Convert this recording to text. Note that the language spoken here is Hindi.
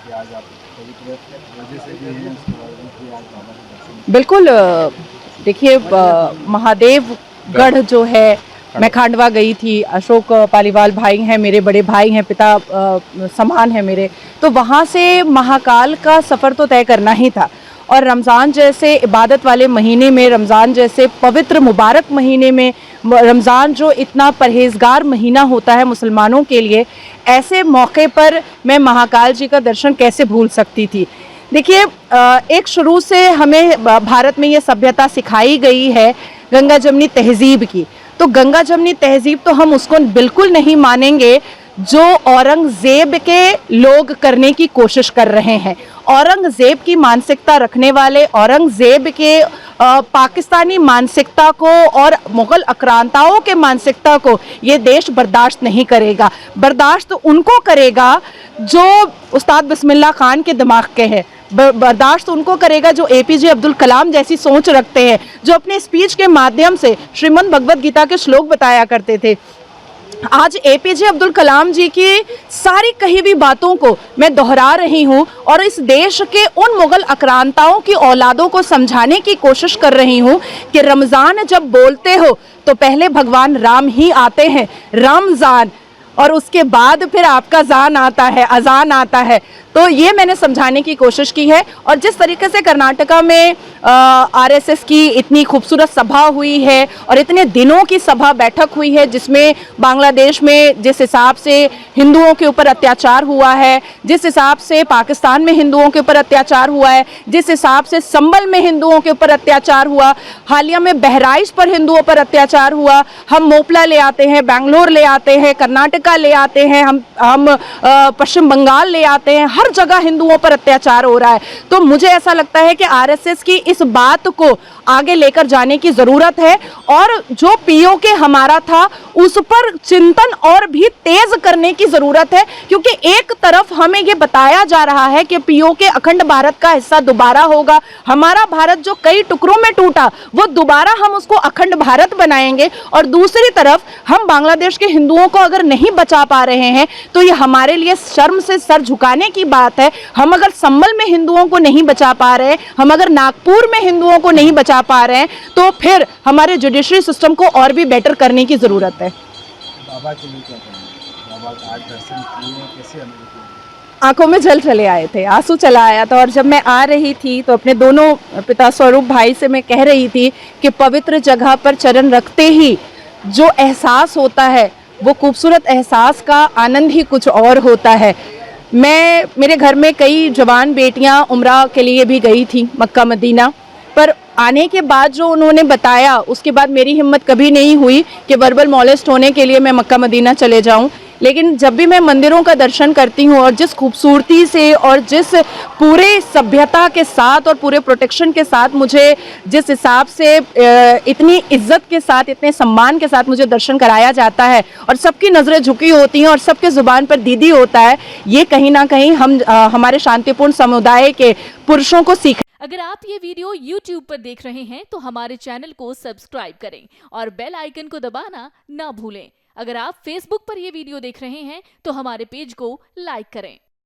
कि आज आप पवित्र वजह से भी हैं, उसके बाद भी आज बाबा के दर्शन। बिल्कुल। देखिए, महादेव गढ़ जो है, मैं खांडवा गई थी। अशोक पालीवाल भाई हैं, मेरे बड़े भाई हैं, पिता समान है मेरे। तो वहाँ से महाकाल का सफ़र तो तय करना ही था। और रमज़ान जैसे इबादत वाले महीने में, रमज़ान जैसे पवित्र मुबारक महीने में, रमज़ान जो इतना परहेज़गार महीना होता है मुसलमानों के लिए, ऐसे मौके पर मैं महाकाल जी का दर्शन कैसे भूल सकती थी। देखिए, एक शुरू से हमें भारत में ये सभ्यता सिखाई गई है गंगा जमनी तहज़ीब की। तो गंगा जमनी तहज़ीब तो हम उसको बिल्कुल नहीं मानेंगे जो औरंगज़ेब के लोग करने की कोशिश कर रहे हैं। औरंगज़ेब की मानसिकता रखने वाले, औरंगज़ेब के पाकिस्तानी मानसिकता को और मुग़ल आक्रांताओं के मानसिकता को ये देश बर्दाश्त नहीं करेगा। बर्दाश्त उनको करेगा जो उस्ताद बिस्मिल्लाह खान के दिमाग के हैं। बर्दाश्त उनको करेगा जो एपीजे अब्दुल कलाम जैसी सोच रखते हैं, जो अपने स्पीच के माध्यम से श्रीमद् भगवद गीता के श्लोक बताया करते थे। आज एपीजे अब्दुल कलाम जी की सारी कही हुई बातों को मैं दोहरा रही हूँ और इस देश के उन मुग़ल आक्रांताओं की औलादों को समझाने की कोशिश कर रही हूँ कि रमज़ान जब बोलते हो तो पहले भगवान राम ही आते हैं, रमज़ान, और उसके बाद फिर आपका ज़ान आता है, अज़ान आता है। तो ये मैंने समझाने की कोशिश की है। और जिस तरीके से कर्नाटका में आरएसएस की इतनी खूबसूरत सभा हुई है और इतने दिनों की सभा बैठक हुई है, जिसमें बांग्लादेश में जिस हिसाब से हिंदुओं के ऊपर अत्याचार हुआ है, जिस हिसाब से पाकिस्तान में हिंदुओं के ऊपर अत्याचार हुआ है, जिस हिसाब से संबल में हिंदुओं के ऊपर अत्याचार हुआ, हालिया में बहराइच पर हिंदुओं पर अत्याचार हुआ, हम मोपला ले आते हैं, बेंगलोर ले आते हैं, कर्नाटका ले आते हैं, हम पश्चिम बंगाल ले आते हैं, हर जगह हिंदुओं पर अत्याचार हो रहा है। तो मुझे ऐसा लगता है कि आरएसएस की इस बात को आगे लेकर जाने की ज़रूरत है और जो पीओके हमारा था उस पर चिंतन और भी तेज करने की ज़रूरत है, क्योंकि एक तरफ हमें ये बताया जा रहा है कि पीओके अखंड भारत का हिस्सा दोबारा होगा, हमारा भारत जो कई टुकड़ों में टूटा वो दोबारा हम उसको अखंड भारत बनाएंगे, और दूसरी तरफ हम बांग्लादेश के हिंदुओं को अगर नहीं बचा पा रहे हैं तो ये हमारे लिए शर्म से सर झुकाने की बात है। हम अगर संबल में हिंदुओं को नहीं बचा पा रहे, हम अगर नागपुर में हिंदुओं को नहीं बचा पा रहे हैं, तो फिर हमारे जुडिशरी सिस्टम को और भी बेटर करने की ज़रूरत है। बाबा के लिए क्या करेंगे? बाबा आज दर्शन किए, कैसे अनुभव? आंखों में जल चले आए थे, आंसू चला आया था। और जब मैं आ रही थी तो अपने दोनों पिता स्वरूप भाई से मैं कह रही थी कि पवित्र जगह पर चरण रखते ही जो एहसास होता है वो खूबसूरत एहसास का आनंद ही कुछ और होता है। मेरे घर में कई जवान बेटियां उम्रा के लिए भी गई थी मक्का मदीना, पर आने के बाद जो उन्होंने बताया उसके बाद मेरी हिम्मत कभी नहीं हुई कि वर्बल मॉलेस्ट होने के लिए मैं मक्का मदीना चले जाऊं। लेकिन जब भी मैं मंदिरों का दर्शन करती हूँ और जिस खूबसूरती से और जिस पूरे सभ्यता के साथ और पूरे प्रोटेक्शन के साथ मुझे जिस हिसाब से इतनी इज्जत के साथ, इतने सम्मान के साथ मुझे दर्शन कराया जाता है और सबकी नज़रें झुकी होती हैं और सबके ज़ुबान पर दीदी होता है, ये कहीं ना कहीं हमारे शांतिपूर्ण समुदाय के पुरुषों को सीख। अगर आप ये वीडियो YouTube पर देख रहे हैं तो हमारे चैनल को सब्सक्राइब करें और बेल आइकन को दबाना ना भूलें। अगर आप Facebook पर ये वीडियो देख रहे हैं तो हमारे पेज को लाइक करें।